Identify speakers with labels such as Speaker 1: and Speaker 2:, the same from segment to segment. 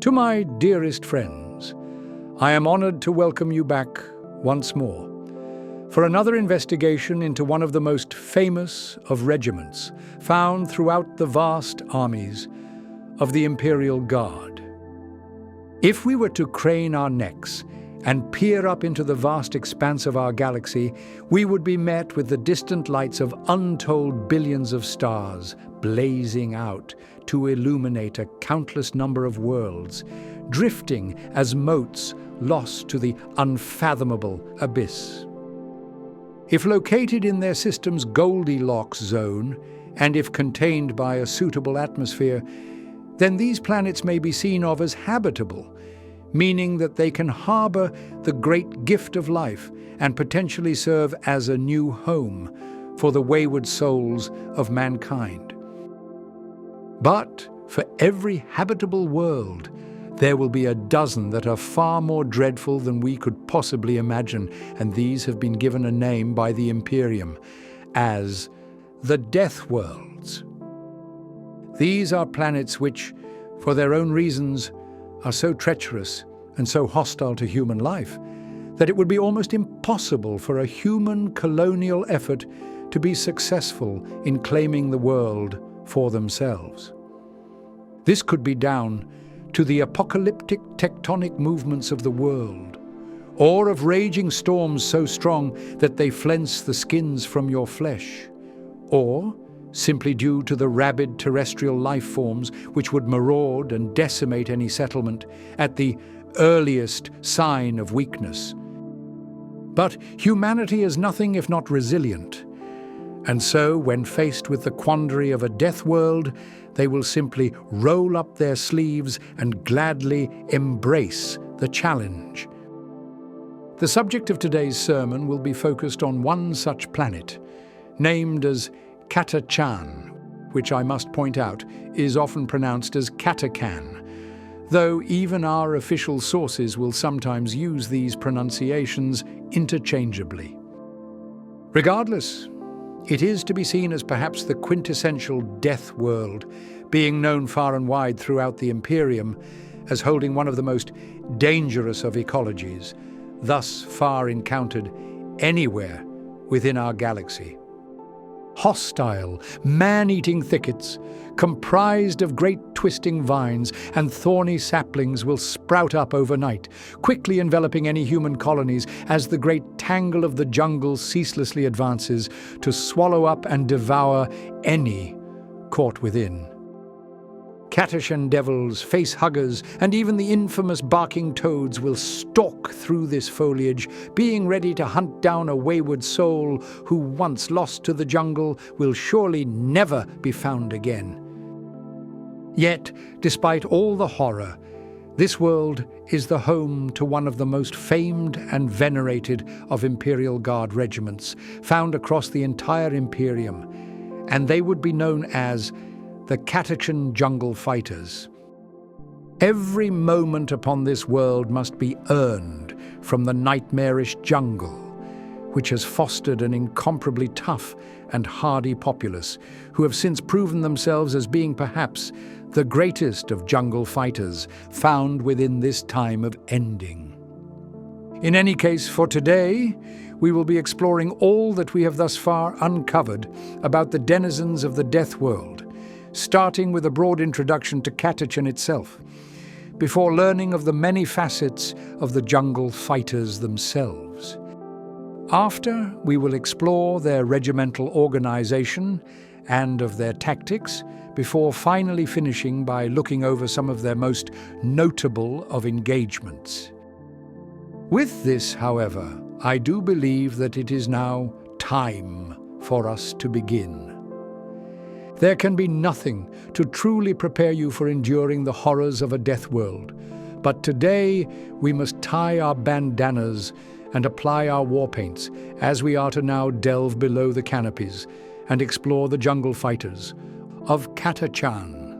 Speaker 1: To my dearest friends, I am honored to welcome you back once more for another investigation into one of the most famous of regiments found throughout the vast armies of the Imperial Guard. If we were to crane our necks and peer up into the vast expanse of our galaxy, we would be met with the distant lights of untold billions of stars blazing out to illuminate a countless number of worlds, drifting as motes lost to the unfathomable abyss. If located in their system's Goldilocks zone, and if contained by a suitable atmosphere, then these planets may be seen of as habitable, meaning that they can harbor the great gift of life and potentially serve as a new home for the wayward souls of mankind. But for every habitable world, there will be a dozen that are far more dreadful than we could possibly imagine, and these have been given a name by the Imperium as the Death Worlds. These are planets which, for their own reasons, are so treacherous and so hostile to human life that it would be almost impossible for a human colonial effort to be successful in claiming the world for themselves. This could be down to the apocalyptic tectonic movements of the world, or of raging storms so strong that they flense the skins from your flesh, or simply due to the rabid terrestrial life forms which would maraud and decimate any settlement at the earliest sign of weakness. But humanity is nothing if not resilient, and so when faced with the quandary of a death world, they will simply roll up their sleeves and gladly embrace the challenge. The subject of today's sermon will be focused on one such planet, named as Catachan, which I must point out is often pronounced as Catachan, though even our official sources will sometimes use these pronunciations interchangeably. Regardless, it is to be seen as perhaps the quintessential death world, being known far and wide throughout the Imperium as holding one of the most dangerous of ecologies, thus far encountered anywhere within our galaxy. Hostile, man-eating thickets, comprised of great twisting vines and thorny saplings, will sprout up overnight, quickly enveloping any human colonies as the great tangle of the jungle ceaselessly advances to swallow up and devour any caught within. Catachan devils, face-huggers, and even the infamous barking toads will stalk through this foliage, being ready to hunt down a wayward soul who, once lost to the jungle, will surely never be found again. Yet, despite all the horror, this world is the home to one of the most famed and venerated of Imperial Guard regiments, found across the entire Imperium, and they would be known as the Catachan Jungle Fighters. Every moment upon this world must be earned from the nightmarish jungle, which has fostered an incomparably tough and hardy populace, who have since proven themselves as being perhaps the greatest of jungle fighters found within this time of ending. In any case, for today, we will be exploring all that we have thus far uncovered about the denizens of the Death World, starting with a broad introduction to Catachan itself, before learning of the many facets of the jungle fighters themselves. After, we will explore their regimental organization and of their tactics, before finally finishing by looking over some of their most notable of engagements. With this, however, I do believe that it is now time for us to begin. There can be nothing to truly prepare you for enduring the horrors of a death world, but today we must tie our bandanas and apply our war paints, as we are to now delve below the canopies and explore the jungle fighters of Catachan.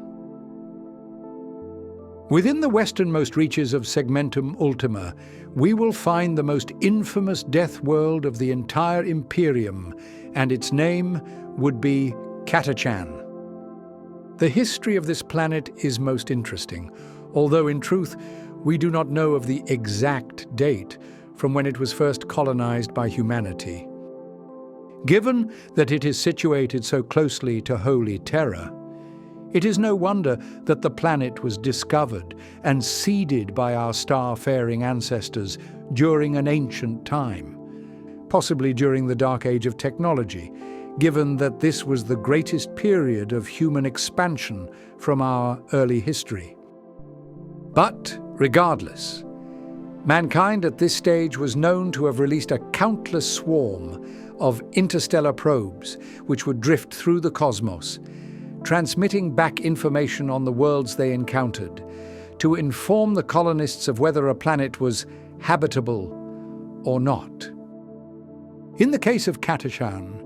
Speaker 1: Within the westernmost reaches of Segmentum Ultima, we will find the most infamous death world of the entire Imperium, and its name would be Catachan. The history of this planet is most interesting, although in truth we do not know of the exact date from when it was first colonized by humanity. Given that it is situated so closely to Holy Terra, it is no wonder that the planet was discovered and seeded by our star-faring ancestors during an ancient time, possibly during the Dark Age of technology, given that this was the greatest period of human expansion from our early history. But regardless, mankind at this stage was known to have released a countless swarm of interstellar probes which would drift through the cosmos, transmitting back information on the worlds they encountered to inform the colonists of whether a planet was habitable or not. In the case of Catachan,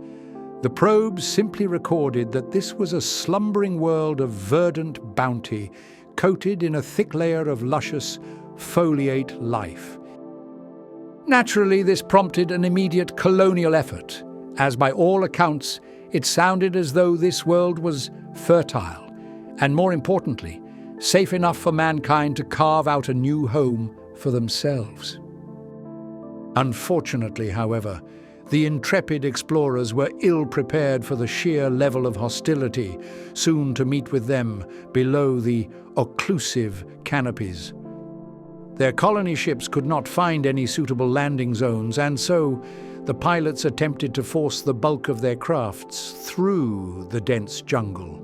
Speaker 1: the probes simply recorded that this was a slumbering world of verdant bounty, coated in a thick layer of luscious, foliate life. Naturally, this prompted an immediate colonial effort, as by all accounts, it sounded as though this world was fertile, and more importantly, safe enough for mankind to carve out a new home for themselves. Unfortunately, however, the intrepid explorers were ill-prepared for the sheer level of hostility soon to meet with them below the occlusive canopies. Their colony ships could not find any suitable landing zones, and so the pilots attempted to force the bulk of their crafts through the dense jungle.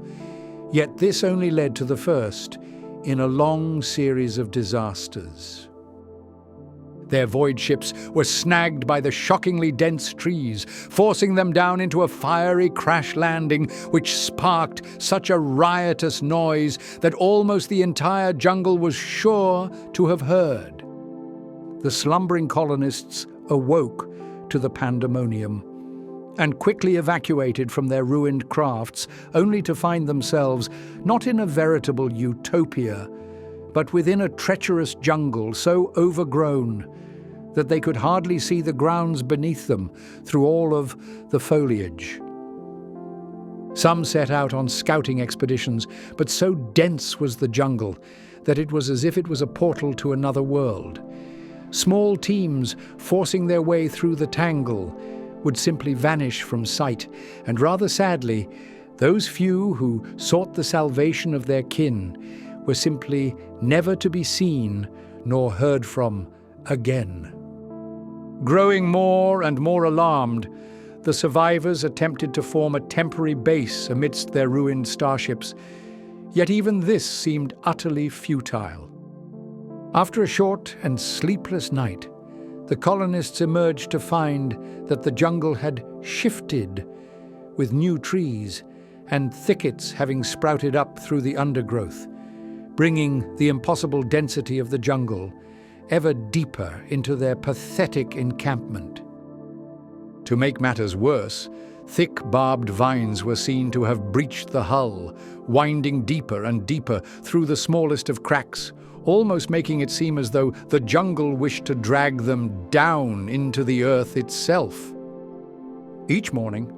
Speaker 1: Yet this only led to the first in a long series of disasters. Their void ships were snagged by the shockingly dense trees, forcing them down into a fiery crash landing which sparked such a riotous noise that almost the entire jungle was sure to have heard. The slumbering colonists awoke to the pandemonium and quickly evacuated from their ruined crafts, only to find themselves not in a veritable utopia, but within a treacherous jungle so overgrown that they could hardly see the grounds beneath them through all of the foliage. Some set out on scouting expeditions, but so dense was the jungle that it was as if it was a portal to another world. Small teams forcing their way through the tangle would simply vanish from sight, and rather sadly, those few who sought the salvation of their kin were simply never to be seen nor heard from again. Growing more and more alarmed, the survivors attempted to form a temporary base amidst their ruined starships, yet even this seemed utterly futile. After a short and sleepless night, the colonists emerged to find that the jungle had shifted, with new trees and thickets having sprouted up through the undergrowth, bringing the impossible density of the jungle ever deeper into their pathetic encampment. To make matters worse, thick barbed vines were seen to have breached the hull, winding deeper and deeper through the smallest of cracks, almost making it seem as though the jungle wished to drag them down into the earth itself. Each morning,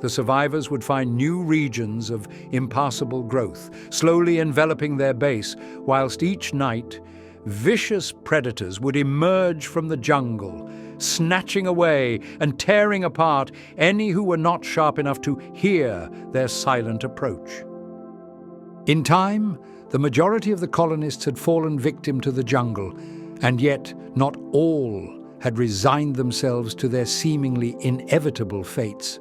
Speaker 1: the survivors would find new regions of impassable growth, slowly enveloping their base, whilst each night, vicious predators would emerge from the jungle, snatching away and tearing apart any who were not sharp enough to hear their silent approach. In time, the majority of the colonists had fallen victim to the jungle, and yet not all had resigned themselves to their seemingly inevitable fates.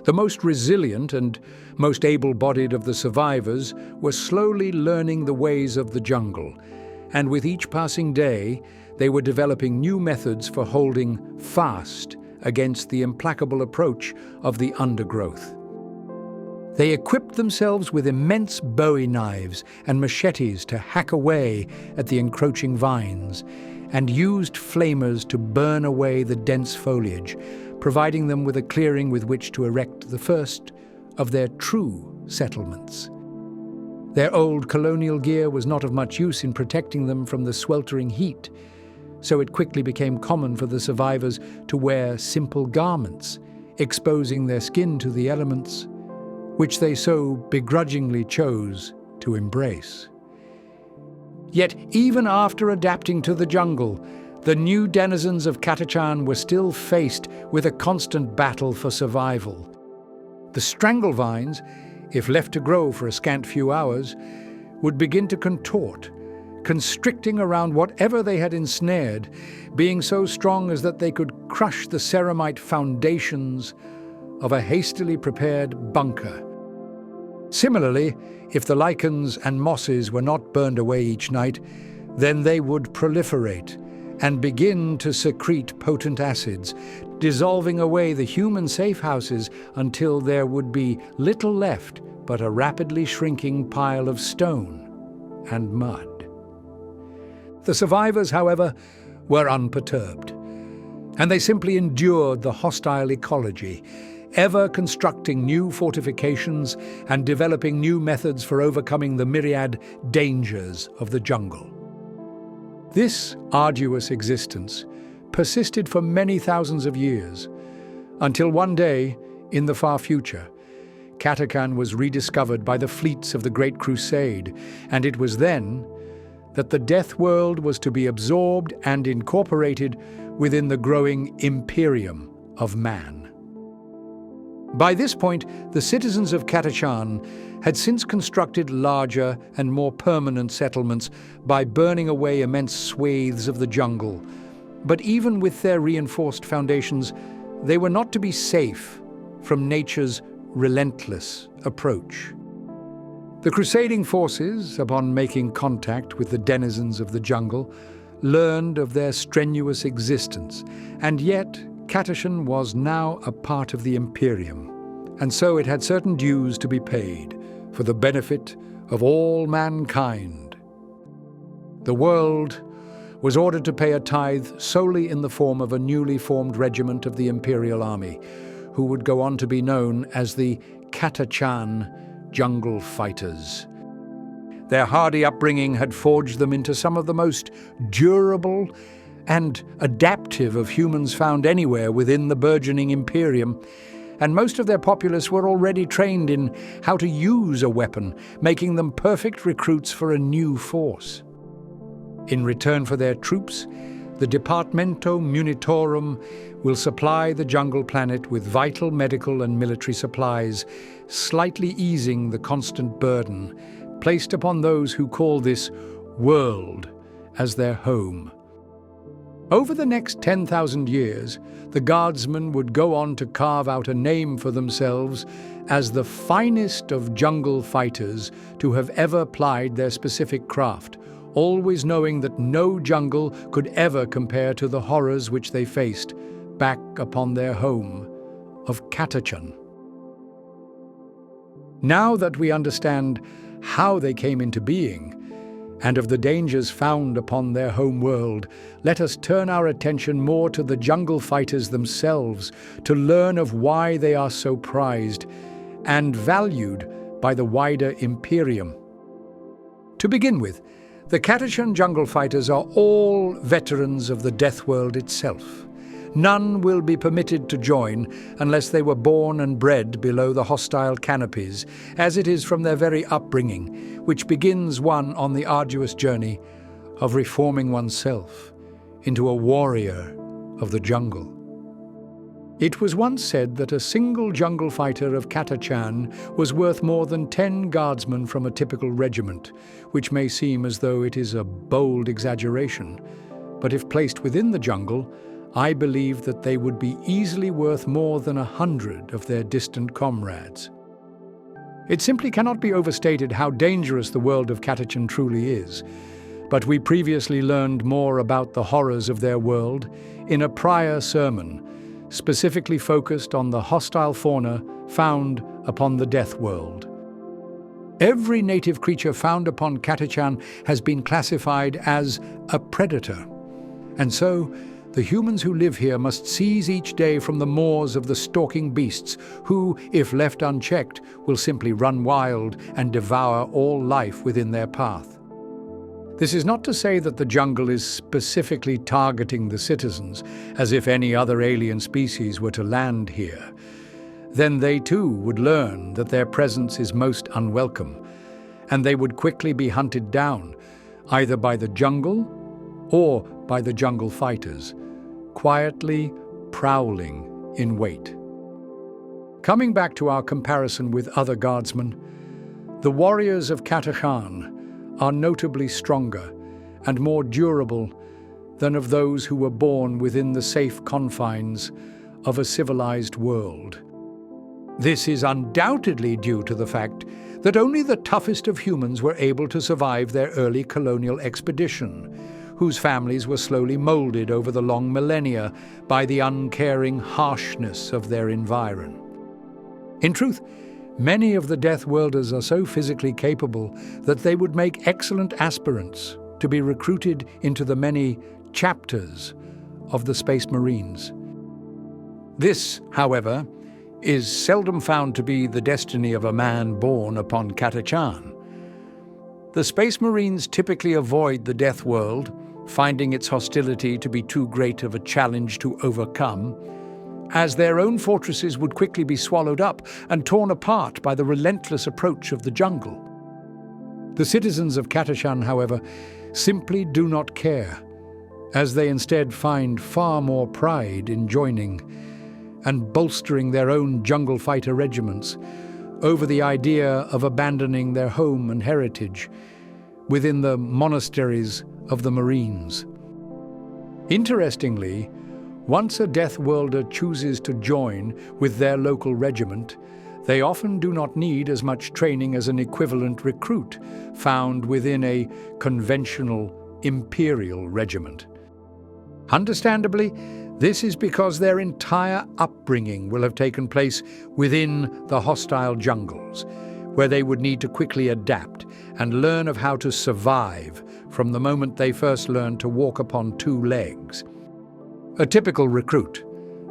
Speaker 1: The most resilient and most able-bodied of the survivors were slowly learning the ways of the jungle, and with each passing day, they were developing new methods for holding fast against the implacable approach of the undergrowth. They equipped themselves with immense bowie knives and machetes to hack away at the encroaching vines, and used flamers to burn away the dense foliage, providing them with a clearing with which to erect the first of their true settlements. Their old colonial gear was not of much use in protecting them from the sweltering heat, so it quickly became common for the survivors to wear simple garments, exposing their skin to the elements, which they so begrudgingly chose to embrace. Yet even after adapting to the jungle, the new denizens of Catachan were still faced with a constant battle for survival. The strangle vines, if left to grow for a scant few hours, would begin to contort, constricting around whatever they had ensnared, being so strong as that they could crush the ceramite foundations of a hastily prepared bunker. Similarly, if the lichens and mosses were not burned away each night, then they would proliferate and begin to secrete potent acids, dissolving away the human safe houses until there would be little left but a rapidly shrinking pile of stone and mud. The survivors, however, were unperturbed, and they simply endured the hostile ecology, ever constructing new fortifications and developing new methods for overcoming the myriad dangers of the jungle. This arduous existence persisted for many thousands of years, until one day, in the far future, Catachan was rediscovered by the fleets of the Great Crusade, and it was then that the Death World was to be absorbed and incorporated within the growing imperium of man. By this point, the citizens of Catachan had since constructed larger and more permanent settlements by burning away immense swathes of the jungle. But even with their reinforced foundations, they were not to be safe from nature's relentless approach. The crusading forces, upon making contact with the denizens of the jungle, learned of their strenuous existence, and yet Catachan was now a part of the Imperium, and so it had certain dues to be paid for the benefit of all mankind. The world was ordered to pay a tithe solely in the form of a newly formed regiment of the Imperial Army, who would go on to be known as the Catachan Jungle Fighters. Their hardy upbringing had forged them into some of the most durable and adaptive of humans found anywhere within the burgeoning Imperium, and most of their populace were already trained in how to use a weapon, making them perfect recruits for a new force. In return for their troops, the Departamento Munitorum will supply the jungle planet with vital medical and military supplies, slightly easing the constant burden placed upon those who call this world as their home. Over the next 10,000 years, the Guardsmen would go on to carve out a name for themselves as the finest of jungle fighters to have ever plied their specific craft, always knowing that no jungle could ever compare to the horrors which they faced back upon their home of Catachan. Now that we understand how they came into being, and of the dangers found upon their home world, let us turn our attention more to the jungle fighters themselves to learn of why they are so prized and valued by the wider Imperium. To begin with, the Catachan jungle fighters are all veterans of the Death World itself. None will be permitted to join unless they were born and bred below the hostile canopies, as it is from their very upbringing, which begins one on the arduous journey of reforming oneself into a warrior of the jungle. It was once said that a single jungle fighter of Catachan was worth more than 10 guardsmen from a typical regiment, which may seem as though it is a bold exaggeration, but if placed within the jungle, I believe that they would be easily worth more than 100 of their distant comrades. It simply cannot be overstated how dangerous the world of Catachan truly is, but we previously learned more about the horrors of their world in a prior sermon, specifically focused on the hostile fauna found upon the Death World. Every native creature found upon Catachan has been classified as a predator, and so the humans who live here must seize each day from the maws of the stalking beasts who, if left unchecked, will simply run wild and devour all life within their path. This is not to say that the jungle is specifically targeting the citizens, as if any other alien species were to land here. Then they too would learn that their presence is most unwelcome, and they would quickly be hunted down, either by the jungle or by the jungle fighters, quietly prowling in wait. Coming back to our comparison with other guardsmen, the warriors of Catachan are notably stronger and more durable than of those who were born within the safe confines of a civilized world. This is undoubtedly due to the fact that only the toughest of humans were able to survive their early colonial expedition, whose families were slowly molded over the long millennia by the uncaring harshness of their environ. In truth, many of the Death Worlders are so physically capable that they would make excellent aspirants to be recruited into the many chapters of the Space Marines. This, however, is seldom found to be the destiny of a man born upon Catachan. The Space Marines typically avoid the Death World, finding its hostility to be too great of a challenge to overcome, as their own fortresses would quickly be swallowed up and torn apart by the relentless approach of the jungle. The citizens of Catachan, however, simply do not care, as they instead find far more pride in joining and bolstering their own jungle fighter regiments over the idea of abandoning their home and heritage within the monasteries of the Marines. Interestingly, once a Death Worlder chooses to join with their local regiment, they often do not need as much training as an equivalent recruit found within a conventional Imperial regiment. Understandably, this is because their entire upbringing will have taken place within the hostile jungles, where they would need to quickly adapt and learn of how to survive from the moment they first learn to walk upon two legs. A typical recruit,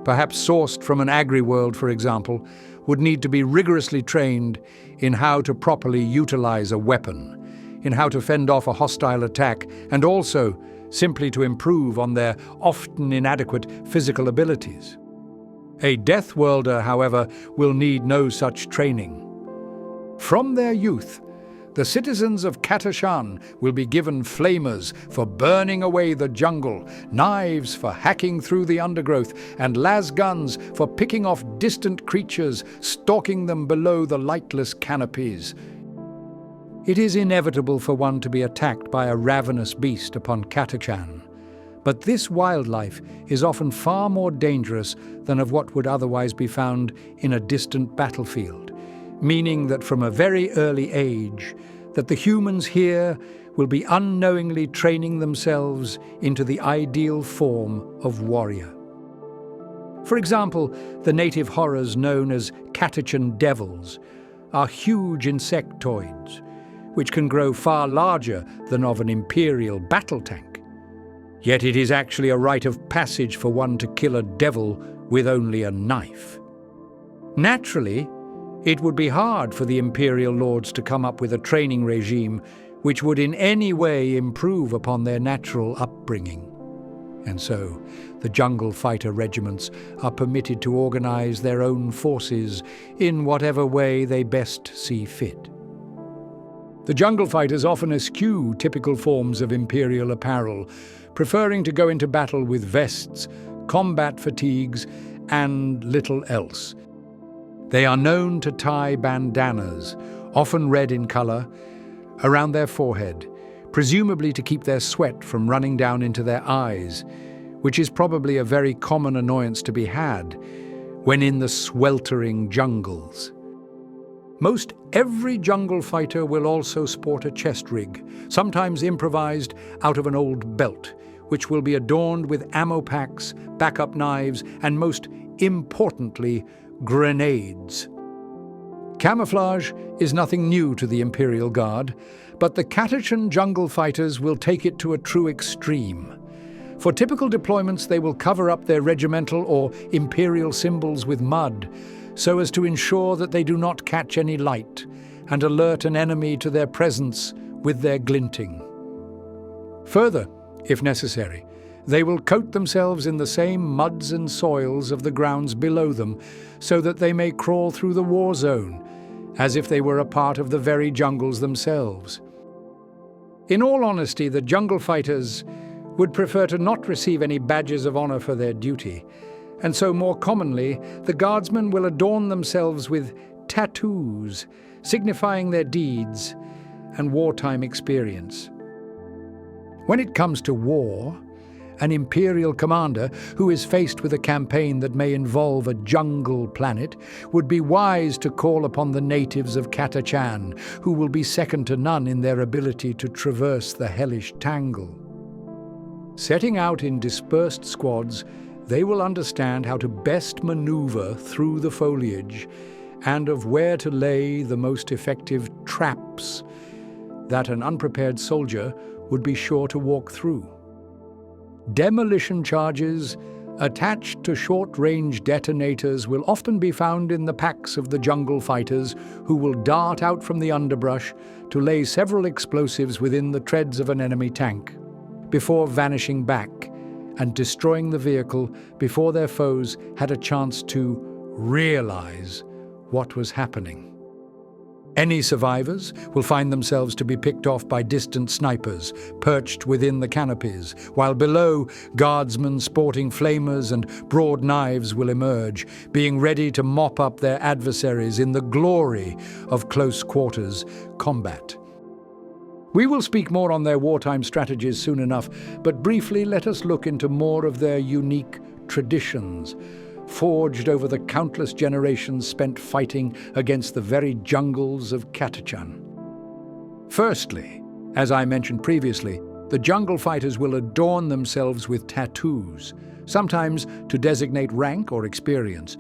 Speaker 1: perhaps sourced from an agri-world for example, would need to be rigorously trained in how to properly utilize a weapon, in how to fend off a hostile attack, and also simply to improve on their often inadequate physical abilities. A Death Worlder, however, will need no such training. From their youth, the citizens of Catachan will be given flamers for burning away the jungle, knives for hacking through the undergrowth, and las guns for picking off distant creatures, stalking them below the lightless canopies. It is inevitable for one to be attacked by a ravenous beast upon Catachan, but this wildlife is often far more dangerous than of what would otherwise be found in a distant battlefield, meaning that from a very early age, that the humans here will be unknowingly training themselves into the ideal form of warrior. For example, the native horrors known as Catachan devils are huge insectoids, which can grow far larger than of an Imperial battle tank. Yet it is actually a rite of passage for one to kill a devil with only a knife. Naturally, it would be hard for the Imperial Lords to come up with a training regime which would in any way improve upon their natural upbringing. And so, the jungle fighter regiments are permitted to organize their own forces in whatever way they best see fit. The jungle fighters often eschew typical forms of Imperial apparel, preferring to go into battle with vests, combat fatigues, and little else. They are known to tie bandanas, often red in color, around their forehead, presumably to keep their sweat from running down into their eyes, which is probably a very common annoyance to be had when in the sweltering jungles. Most every jungle fighter will also sport a chest rig, sometimes improvised out of an old belt, which will be adorned with ammo packs, backup knives, and most importantly, grenades. Camouflage is nothing new to the Imperial Guard, but the Catachan jungle fighters will take it to a true extreme. For typical deployments, they will cover up their regimental or Imperial symbols with mud, so as to ensure that they do not catch any light and alert an enemy to their presence with their glinting. Further, if necessary, they will coat themselves in the same muds and soils of the grounds below them, so that they may crawl through the war zone, as if they were a part of the very jungles themselves. In all honesty, the jungle fighters would prefer to not receive any badges of honor for their duty, and so more commonly, the guardsmen will adorn themselves with tattoos, signifying their deeds and wartime experience. When it comes to war, an imperial commander who is faced with a campaign that may involve a jungle planet would be wise to call upon the natives of Catachan, who will be second to none in their ability to traverse the hellish tangle. Setting out in dispersed squads, they will understand how to best maneuver through the foliage and of where to lay the most effective traps that an unprepared soldier would be sure to walk through. Demolition charges attached to short-range detonators will often be found in the packs of the jungle fighters, who will dart out from the underbrush to lay several explosives within the treads of an enemy tank, before vanishing back and destroying the vehicle before their foes had a chance to realize what was happening. Any survivors will find themselves to be picked off by distant snipers perched within the canopies, while below, guardsmen sporting flamers and broad knives will emerge, being ready to mop up their adversaries in the glory of close quarters combat. We will speak more on their wartime strategies soon enough, but briefly let us look into more of their unique traditions, forged over the countless generations spent fighting against the very jungles of Catachan. Firstly, as I mentioned previously, the jungle fighters will adorn themselves with tattoos, sometimes to designate rank or experience,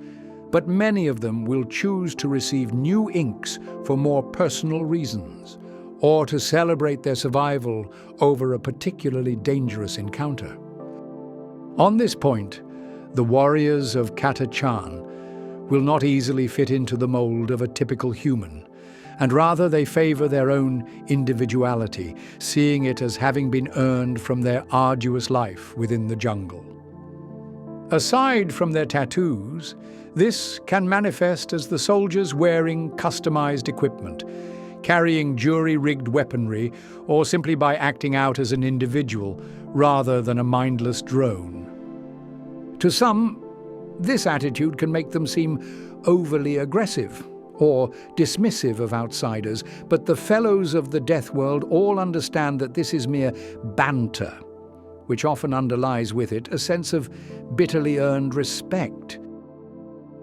Speaker 1: but many of them will choose to receive new inks for more personal reasons, or to celebrate their survival over a particularly dangerous encounter. On this point, the warriors of Catachan will not easily fit into the mold of a typical human, and rather they favor their own individuality, seeing it as having been earned from their arduous life within the jungle. Aside from their tattoos, this can manifest as the soldiers wearing customized equipment, carrying jury-rigged weaponry, or simply by acting out as an individual rather than a mindless drone. To some, this attitude can make them seem overly aggressive or dismissive of outsiders, but the fellows of the death world all understand that this is mere banter, which often underlies with it a sense of bitterly earned respect.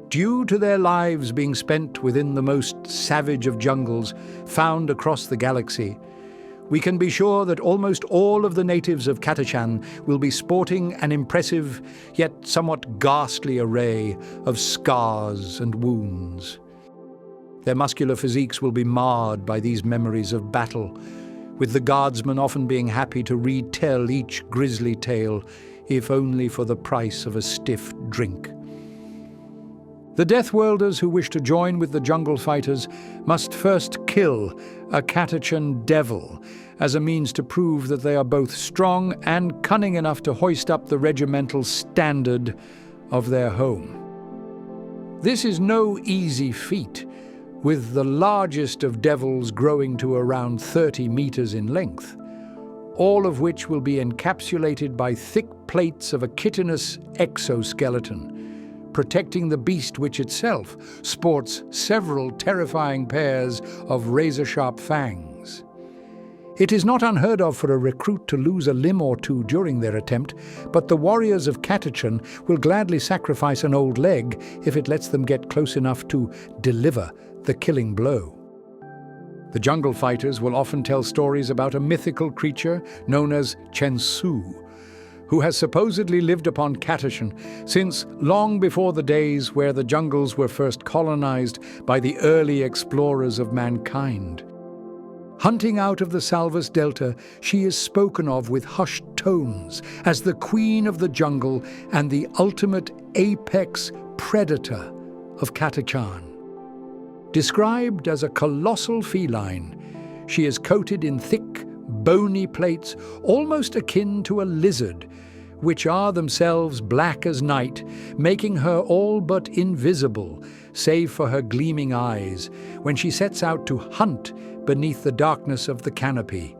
Speaker 1: Due to their lives being spent within the most savage of jungles found across the galaxy, we can be sure that almost all of the natives of Catachan will be sporting an impressive, yet somewhat ghastly array of scars and wounds. Their muscular physiques will be marred by these memories of battle, with the guardsmen often being happy to retell each grisly tale, if only for the price of a stiff drink. The Deathworlders who wish to join with the jungle fighters must first kill a Catachan devil as a means to prove that they are both strong and cunning enough to hoist up the regimental standard of their home. This is no easy feat, with the largest of devils growing to around 30 meters in length, all of which will be encapsulated by thick plates of a chitinous exoskeleton, protecting the beast, which itself sports several terrifying pairs of razor-sharp fangs. It is not unheard of for a recruit to lose a limb or two during their attempt, but the warriors of Catachan will gladly sacrifice an old leg if it lets them get close enough to deliver the killing blow. The jungle fighters will often tell stories about a mythical creature known as Chensu, who has supposedly lived upon Catachan since long before the days where the jungles were first colonized by the early explorers of mankind. Hunting out of the Salvus Delta, she is spoken of with hushed tones as the queen of the jungle and the ultimate apex predator of Catachan. Described as a colossal feline, she is coated in thick, bony plates, almost akin to a lizard, which are themselves black as night, making her all but invisible, save for her gleaming eyes, when she sets out to hunt beneath the darkness of the canopy.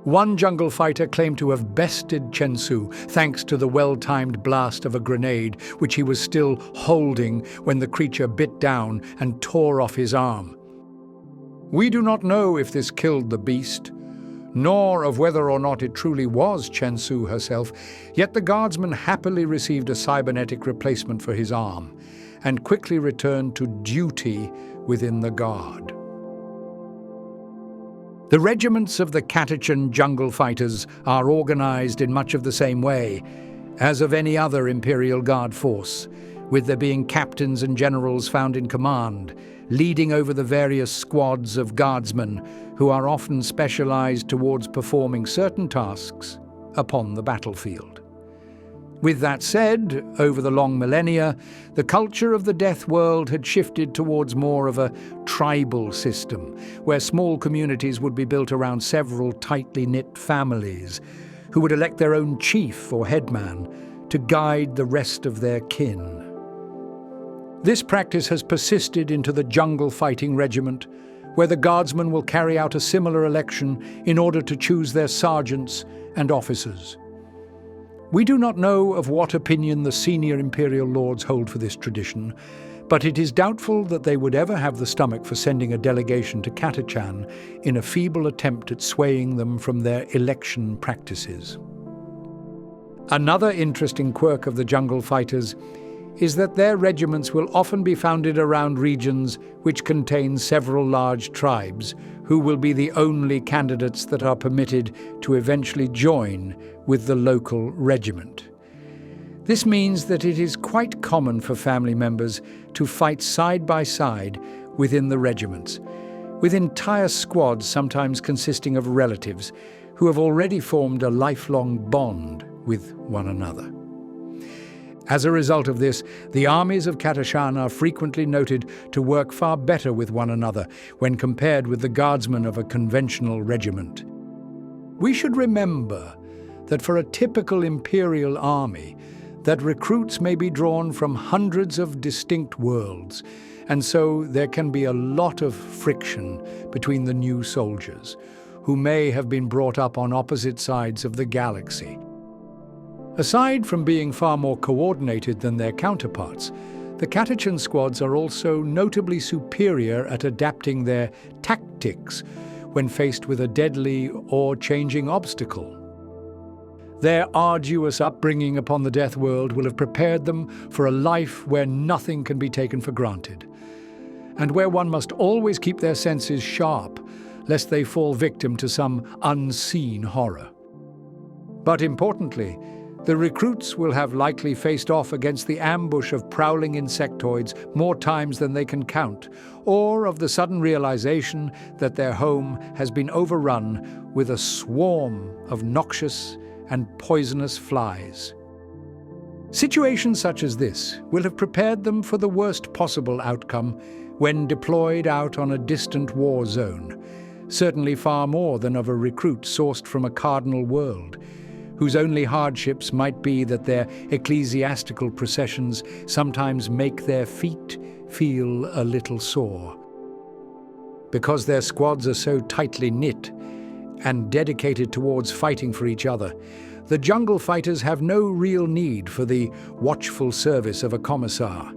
Speaker 1: One jungle fighter claimed to have bested Chen Su thanks to the well-timed blast of a grenade which he was still holding when the creature bit down and tore off his arm. We do not know if this killed the beast, nor of whether or not it truly was Chen Su herself, yet the guardsman happily received a cybernetic replacement for his arm and quickly returned to duty within the guard. The regiments of the Catachan jungle fighters are organized in much of the same way as of any other Imperial Guard force, with there being captains and generals found in command, leading over the various squads of guardsmen who are often specialized towards performing certain tasks upon the battlefield. With that said, over the long millennia, the culture of the Death World had shifted towards more of a tribal system, where small communities would be built around several tightly knit families, who would elect their own chief or headman to guide the rest of their kin. This practice has persisted into the jungle fighting regiment, where the guardsmen will carry out a similar election in order to choose their sergeants and officers. We do not know of what opinion the senior Imperial Lords hold for this tradition, but it is doubtful that they would ever have the stomach for sending a delegation to Catachan in a feeble attempt at swaying them from their election practices. Another interesting quirk of the jungle fighters is that their regiments will often be founded around regions which contain several large tribes, who will be the only candidates that are permitted to eventually join with the local regiment. This means that it is quite common for family members to fight side by side within the regiments, with entire squads sometimes consisting of relatives who have already formed a lifelong bond with one another. As a result of this, the armies of Catachan are frequently noted to work far better with one another when compared with the guardsmen of a conventional regiment. We should remember that for a typical imperial army, that recruits may be drawn from hundreds of distinct worlds, and so there can be a lot of friction between the new soldiers, who may have been brought up on opposite sides of the galaxy. Aside from being far more coordinated than their counterparts, the Catachan squads are also notably superior at adapting their tactics when faced with a deadly or changing obstacle. Their arduous upbringing upon the Death World will have prepared them for a life where nothing can be taken for granted, and where one must always keep their senses sharp, lest they fall victim to some unseen horror. But importantly, the recruits will have likely faced off against the ambush of prowling insectoids more times than they can count, or of the sudden realization that their home has been overrun with a swarm of noxious and poisonous flies. Situations such as this will have prepared them for the worst possible outcome when deployed out on a distant war zone, certainly far more than of a recruit sourced from a cardinal world, whose only hardships might be that their ecclesiastical processions sometimes make their feet feel a little sore. Because their squads are so tightly knit and dedicated towards fighting for each other, the jungle fighters have no real need for the watchful service of a commissar.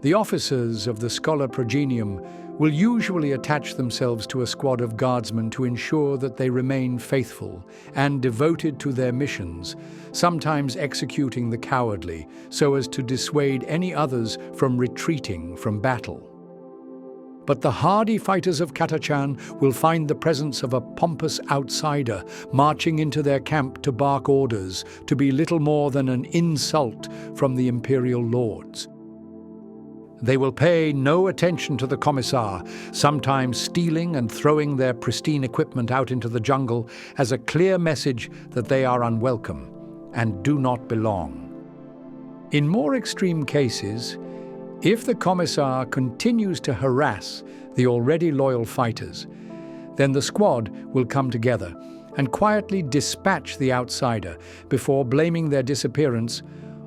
Speaker 1: The officers of the Scholar Progenium will usually attach themselves to a squad of guardsmen to ensure that they remain faithful and devoted to their missions, sometimes executing the cowardly so as to dissuade any others from retreating from battle. But the hardy fighters of Catachan will find the presence of a pompous outsider marching into their camp to bark orders to be little more than an insult from the Imperial Lords. They will pay no attention to the commissar, sometimes stealing and throwing their pristine equipment out into the jungle as a clear message that they are unwelcome and do not belong. In more extreme cases, if the commissar continues to harass the already loyal fighters, then the squad will come together and quietly dispatch the outsider before blaming their disappearance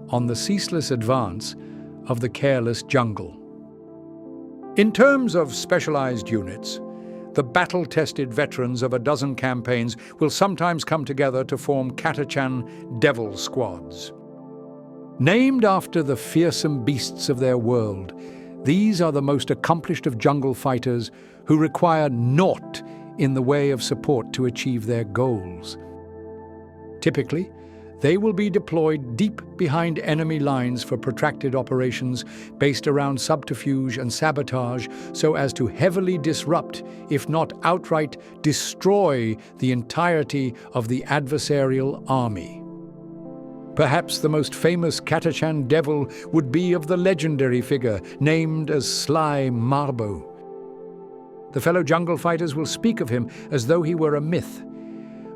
Speaker 1: on the ceaseless advance of the careless jungle. In terms of specialized units, The battle-tested veterans of a dozen campaigns will sometimes come together to form Catachan Devil Squads. Named after the fearsome beasts of their world, these are the most accomplished of jungle fighters who require naught in the way of support to achieve their goals. Typically, they will be deployed deep behind enemy lines for protracted operations based around subterfuge and sabotage so as to heavily disrupt, if not outright destroy, the entirety of the adversarial army. Perhaps the most famous Catachan devil would be of the legendary figure named as Sly Marbo. The fellow jungle fighters will speak of him as though he were a myth,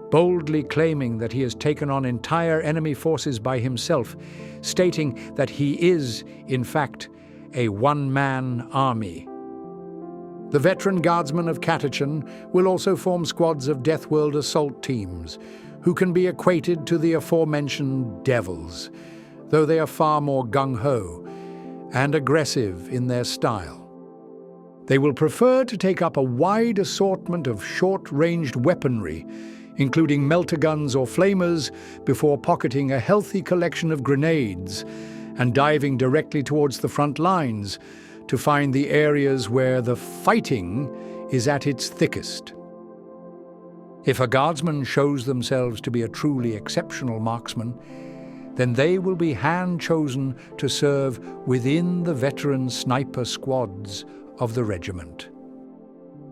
Speaker 1: boldly claiming that he has taken on entire enemy forces by himself, stating that he is, in fact, a one-man army. The veteran guardsmen of Catachan will also form squads of Deathworld assault teams, who can be equated to the aforementioned devils, though they are far more gung-ho and aggressive in their style. They will prefer to take up a wide assortment of short-ranged weaponry, including melter-guns or flamers, before pocketing a healthy collection of grenades and diving directly towards the front lines to find the areas where the fighting is at its thickest. If a guardsman shows themselves to be a truly exceptional marksman, then they will be hand-chosen to serve within the veteran sniper squads of the regiment.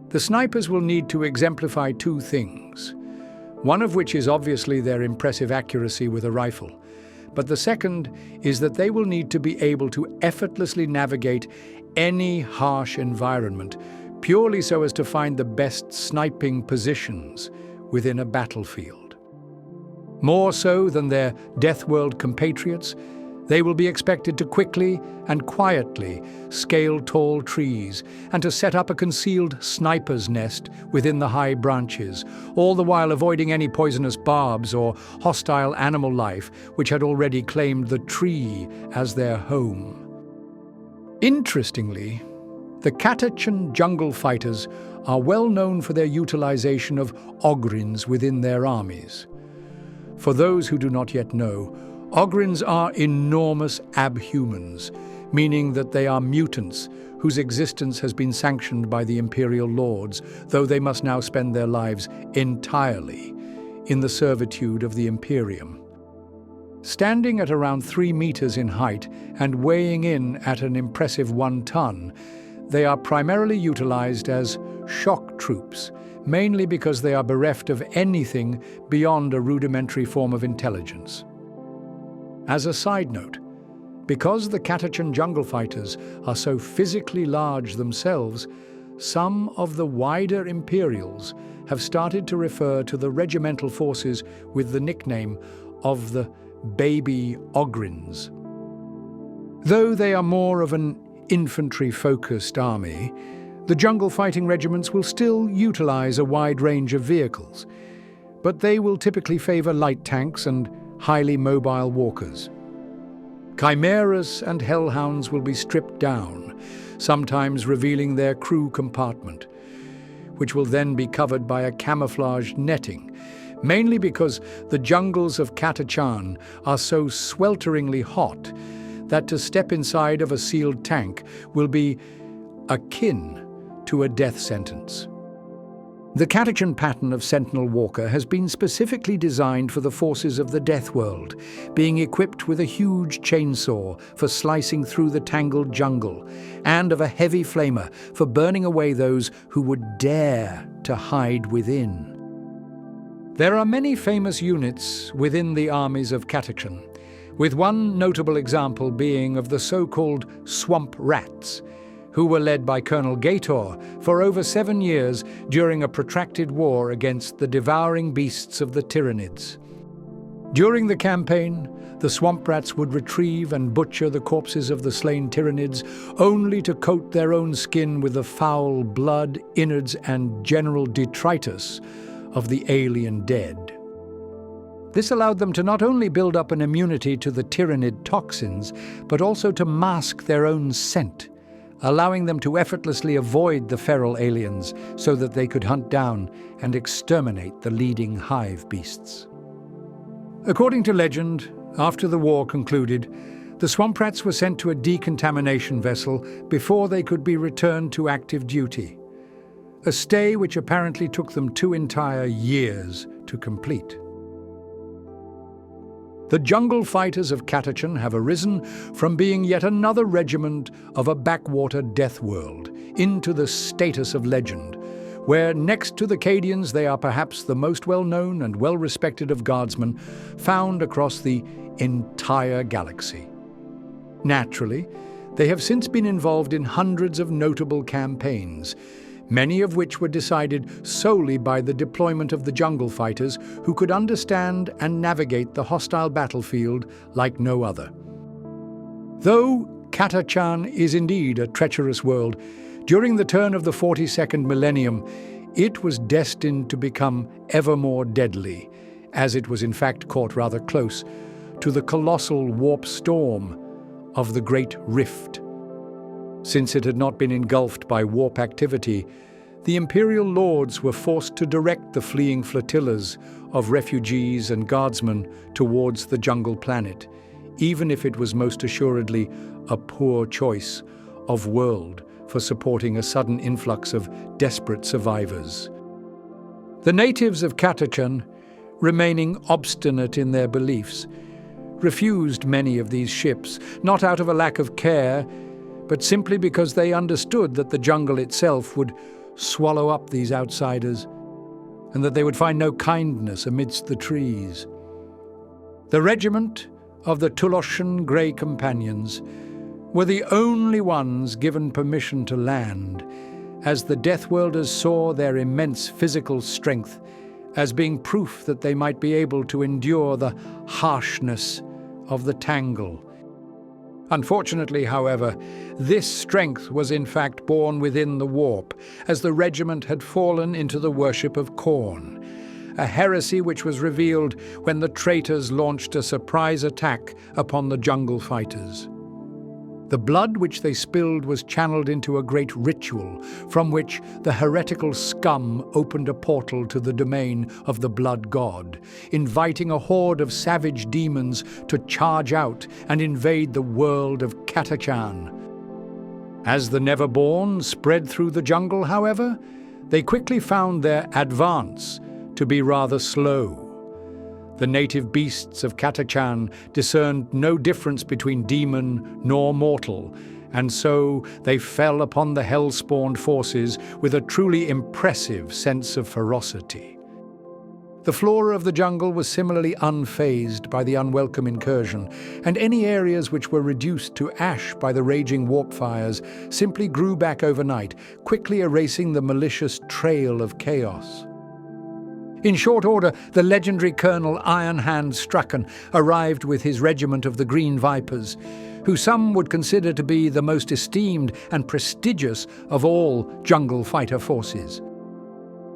Speaker 1: The snipers will need to exemplify two things, one of which is obviously their impressive accuracy with a rifle, but the second is that they will need to be able to effortlessly navigate any harsh environment, purely so as to find the best sniping positions within a battlefield. More so than their Deathworld compatriots, they will be expected to quickly and quietly scale tall trees and to set up a concealed sniper's nest within the high branches, all the while avoiding any poisonous barbs or hostile animal life which had already claimed the tree as their home. Interestingly, the Catachan jungle fighters are well known for their utilization of ogrins within their armies. For those who do not yet know, ogrins are enormous abhumans, meaning that they are mutants whose existence has been sanctioned by the Imperial Lords, though they must now spend their lives entirely in the servitude of the Imperium. Standing at around 3 meters in height and weighing in at an impressive 1 ton, they are primarily utilized as shock troops, mainly because they are bereft of anything beyond a rudimentary form of intelligence. As a side note, because the Catachan jungle fighters are so physically large themselves, some of the wider Imperials have started to refer to the regimental forces with the nickname of the baby ogrins. Though they are more of an infantry-focused army, the jungle fighting regiments will still utilize a wide range of vehicles, but they will typically favor light tanks and highly mobile walkers. Chimeras and hellhounds will be stripped down, sometimes revealing their crew compartment, which will then be covered by a camouflaged netting, mainly because the jungles of Catachan are so swelteringly hot that to step inside of a sealed tank will be akin to a death sentence. The Catachan pattern of Sentinel Walker has been specifically designed for the forces of the Deathworld, being equipped with a huge chainsaw for slicing through the tangled jungle, and of a heavy flamer for burning away those who would dare to hide within. There are many famous units within the armies of Catachan, with one notable example being of the so-called Swamp Rats, who were led by Colonel Gator for over 7 years during a protracted war against the devouring beasts of the Tyranids. During the campaign, the Swamp Rats would retrieve and butcher the corpses of the slain Tyranids, only to coat their own skin with the foul blood, innards, and general detritus of the alien dead. This allowed them to not only build up an immunity to the Tyranid toxins, but also to mask their own scent, allowing them to effortlessly avoid the feral aliens so that they could hunt down and exterminate the leading hive beasts. According to legend, after the war concluded, the swamp rats were sent to a decontamination vessel before they could be returned to active duty, a stay which apparently took them 2 entire years to complete. The jungle fighters of Catachan have arisen from being yet another regiment of a backwater death world into the status of legend, where next to the Cadians they are perhaps the most well-known and well-respected of guardsmen found across the entire galaxy. Naturally, they have since been involved in hundreds of notable campaigns, many of which were decided solely by the deployment of the jungle fighters who could understand and navigate the hostile battlefield like no other. Though Catachan is indeed a treacherous world, during the turn of the 42nd millennium, it was destined to become ever more deadly, as it was in fact caught rather close to the colossal warp storm of the Great Rift. Since it had not been engulfed by warp activity, the Imperial Lords were forced to direct the fleeing flotillas of refugees and guardsmen towards the jungle planet, even if it was most assuredly a poor choice of world for supporting a sudden influx of desperate survivors. The natives of Catachan, remaining obstinate in their beliefs, refused many of these ships, not out of a lack of care, but simply because they understood that the jungle itself would swallow up these outsiders, and that they would find no kindness amidst the trees. The regiment of the Tuloshan Grey Companions were the only ones given permission to land, as the Deathworlders saw their immense physical strength as being proof that they might be able to endure the harshness of the tangle. Unfortunately, however, this strength was in fact born within the warp, as the regiment had fallen into the worship of corn, a heresy which was revealed when the traitors launched a surprise attack upon the jungle fighters. The blood which they spilled was channeled into a great ritual, from which the heretical scum opened a portal to the domain of the blood god, inviting a horde of savage demons to charge out and invade the world of Catachan. As the Neverborn spread through the jungle, however, they quickly found their advance to be rather slow. The native beasts of Catachan discerned no difference between demon nor mortal, and so they fell upon the hell-spawned forces with a truly impressive sense of ferocity. The flora of the jungle was similarly unfazed by the unwelcome incursion, and any areas which were reduced to ash by the raging warp fires simply grew back overnight, quickly erasing the malicious trail of chaos. In short order, the legendary Colonel Iron Hand Strachan arrived with his regiment of the Green Vipers, who some would consider to be the most esteemed and prestigious of all jungle fighter forces.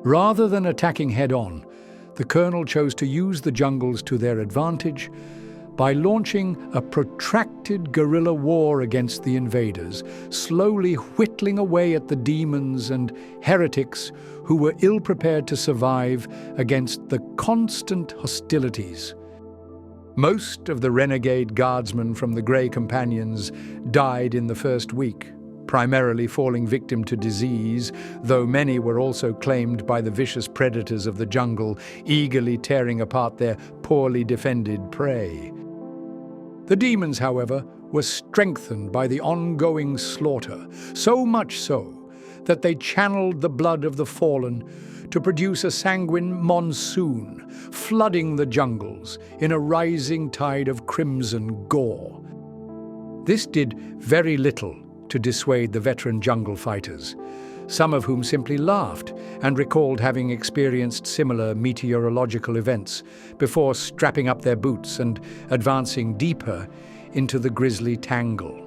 Speaker 1: Rather than attacking head-on, the Colonel chose to use the jungles to their advantage by launching a protracted guerrilla war against the invaders, slowly whittling away at the demons and heretics who were ill-prepared to survive against the constant hostilities. Most of the renegade guardsmen from the Grey Companions died in the first week, primarily falling victim to disease, though many were also claimed by the vicious predators of the jungle, eagerly tearing apart their poorly defended prey. The demons, however, were strengthened by the ongoing slaughter, so much so that they channeled the blood of the fallen to produce a sanguine monsoon, flooding the jungles in a rising tide of crimson gore. This did very little to dissuade the veteran jungle fighters, some of whom simply laughed and recalled having experienced similar meteorological events before strapping up their boots and advancing deeper into the grisly tangle.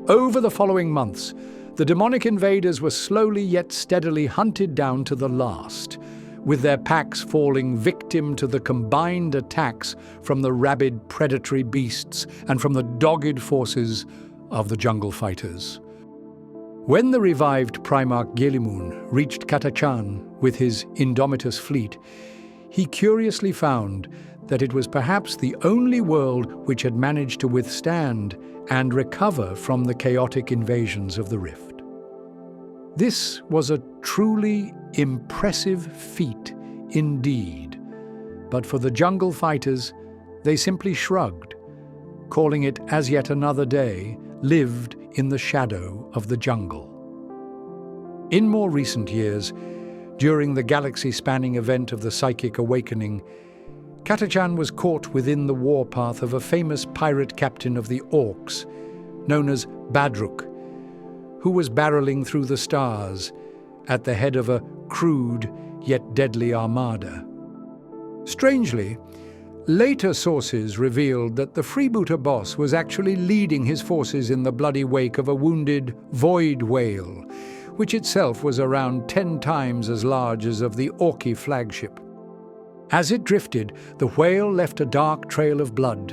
Speaker 1: Over the following months, the demonic invaders were slowly yet steadily hunted down to the last, with their packs falling victim to the combined attacks from the rabid predatory beasts and from the dogged forces of the jungle fighters. When the revived Primarch Guilliman reached Catachan with his Indomitus fleet, he curiously found that it was perhaps the only world which had managed to withstand and recover from the chaotic invasions of the Rift. This was a truly impressive feat indeed, but for the jungle fighters, they simply shrugged, calling it as yet another day lived in the shadow of the jungle. In more recent years, during the galaxy-spanning event of the Psychic Awakening, Catachan was caught within the warpath of a famous pirate captain of the Orcs, known as Badruk, who was barreling through the stars at the head of a crude yet deadly armada. Strangely, later sources revealed that the freebooter boss was actually leading his forces in the bloody wake of a wounded void whale, which itself was around 10 times as large as of the Orky flagship. As it drifted, the whale left a dark trail of blood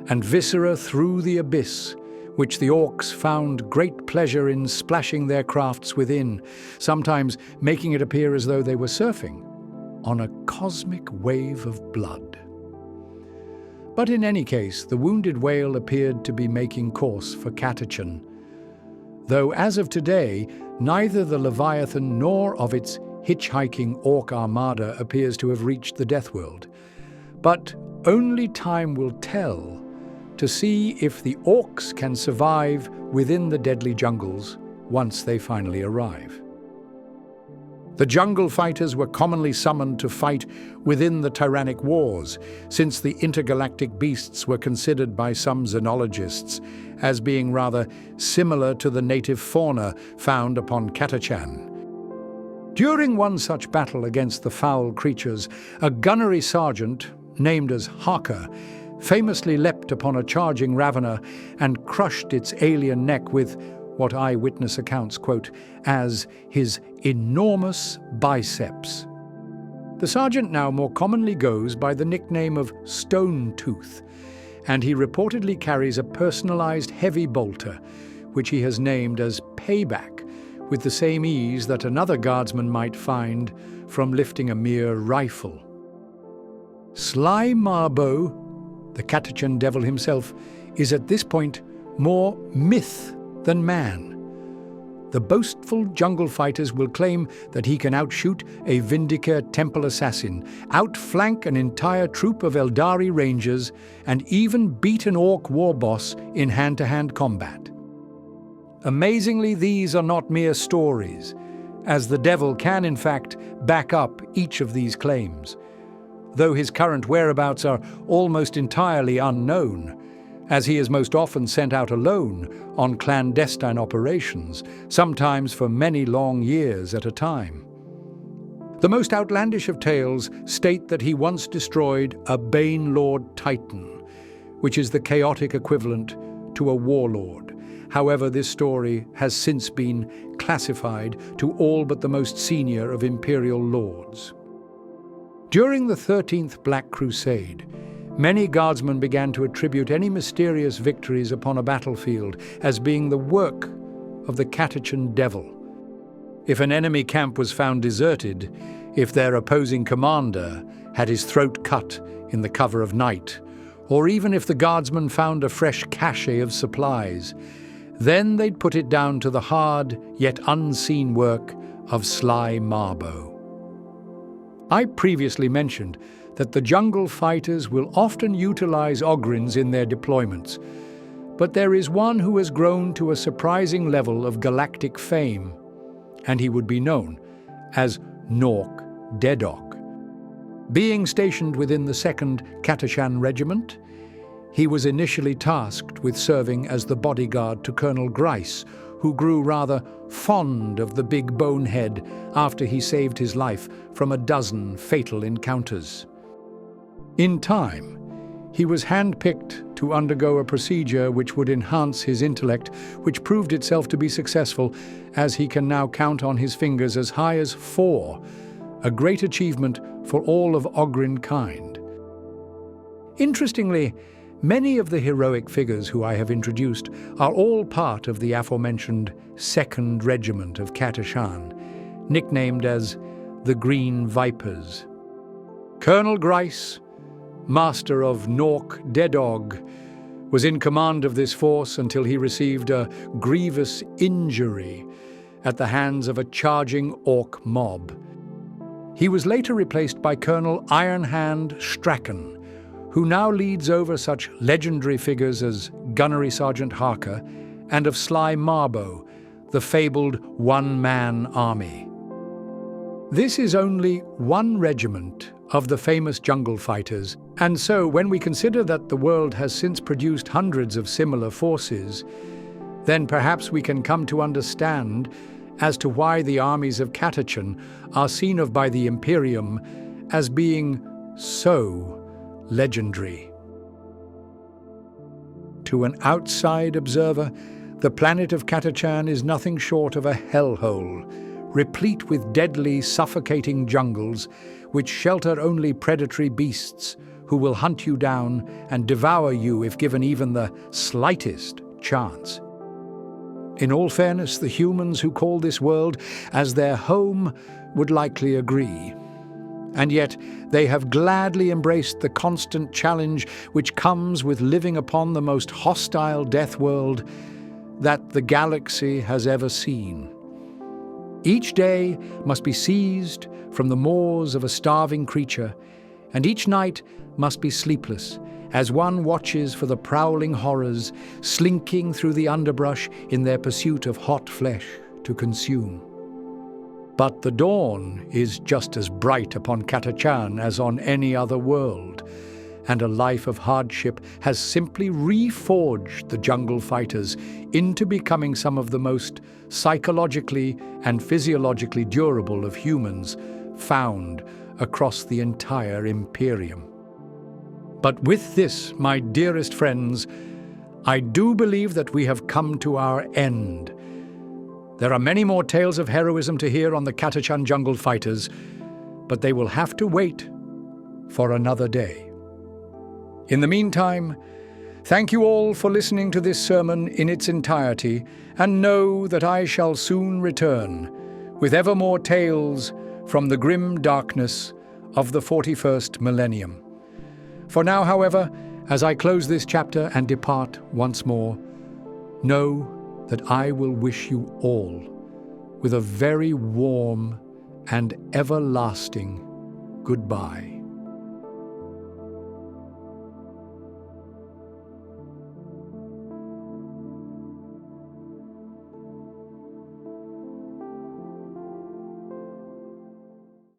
Speaker 1: and viscera through the abyss, which the Orcs found great pleasure in splashing their crafts within, sometimes making it appear as though they were surfing on a cosmic wave of blood. But in any case, the wounded whale appeared to be making course for Catachan, though as of today, neither the Leviathan nor of its hitchhiking Orc armada appears to have reached the Deathworld. But only time will tell to see if the Orcs can survive within the deadly jungles once they finally arrive. The jungle fighters were commonly summoned to fight within the tyrannic wars, since the intergalactic beasts were considered by some xenologists as being rather similar to the native fauna found upon Catachan. During one such battle against the foul creatures, a gunnery sergeant, named as Harker, famously leapt upon a charging ravener and crushed its alien neck with what eyewitness accounts quote as his enormous biceps. The sergeant now more commonly goes by the nickname of Stone Tooth, and he reportedly carries a personalized heavy bolter, which he has named as Payback, with the same ease that another guardsman might find from lifting a mere rifle. Sly Marbo, the Catachan devil himself, is at this point more myth than man. The boastful jungle fighters will claim that he can outshoot a Vindicare temple assassin, outflank an entire troop of Eldari rangers, and even beat an Orc war boss in hand-to-hand combat. Amazingly, these are not mere stories, as the devil can in fact back up each of these claims, though his current whereabouts are almost entirely unknown, as he is most often sent out alone on clandestine operations, sometimes for many long years at a time. The most outlandish of tales state that he once destroyed a Bane Lord Titan, which is the chaotic equivalent to a warlord. However, this story has since been classified to all but the most senior of Imperial Lords. During the 13th Black Crusade, many guardsmen began to attribute any mysterious victories upon a battlefield as being the work of the Catachan devil. If an enemy camp was found deserted, if their opposing commander had his throat cut in the cover of night, or even if the guardsmen found a fresh cache of supplies, then they'd put it down to the hard yet unseen work of Sly Marbo. I previously mentioned that the jungle fighters will often utilize Ogryns in their deployments, but there is one who has grown to a surprising level of galactic fame, and he would be known as Nork Dedok. Being stationed within the 2nd Catachan Regiment, he was initially tasked with serving as the bodyguard to Colonel Grice, who grew rather fond of the big bonehead after he saved his life from a dozen fatal encounters. In time, he was handpicked to undergo a procedure which would enhance his intellect, which proved itself to be successful, as he can now count on his fingers as high as 4, a great achievement for all of Ogryn kind. Interestingly, Many of the heroic figures who I have introduced are all part of the aforementioned 2nd Regiment of Catachan, nicknamed as the Green Vipers. Colonel Grice, master of Nork Dedog, was in command of this force until he received a grievous injury at the hands of a charging orc mob. He was later replaced by Colonel Ironhand Strachan, who now leads over such legendary figures as Gunnery Sergeant Harker and of Sly Marbo, the fabled one-man army. This is only one regiment of the famous jungle fighters, and so when we consider that the world has since produced hundreds of similar forces, then perhaps we can come to understand as to why the armies of Catachan are seen of by the Imperium as being so legendary. To an outside observer, the planet of Catachan is nothing short of a hellhole, replete with deadly, suffocating jungles which shelter only predatory beasts who will hunt you down and devour you if given even the slightest chance. In all fairness, the humans who call this world as their home would likely agree. And yet they have gladly embraced the constant challenge which comes with living upon the most hostile death world that the galaxy has ever seen. Each day must be seized from the maws of a starving creature, and each night must be sleepless as one watches for the prowling horrors slinking through the underbrush in their pursuit of hot flesh to consume. But the dawn is just as bright upon Catachan as on any other world, and a life of hardship has simply reforged the jungle fighters into becoming some of the most psychologically and physiologically durable of humans found across the entire Imperium. But with this, my dearest friends, I do believe that we have come to our end. There are many more tales of heroism to hear on the Catachan jungle fighters, but they will have to wait for another day. In the meantime, thank you all for listening to this sermon in its entirety, and know that I shall soon return with ever more tales from the grim darkness of the 41st millennium. For now, however, as I close this chapter and depart once more, know that I will wish you all with a very warm and everlasting goodbye.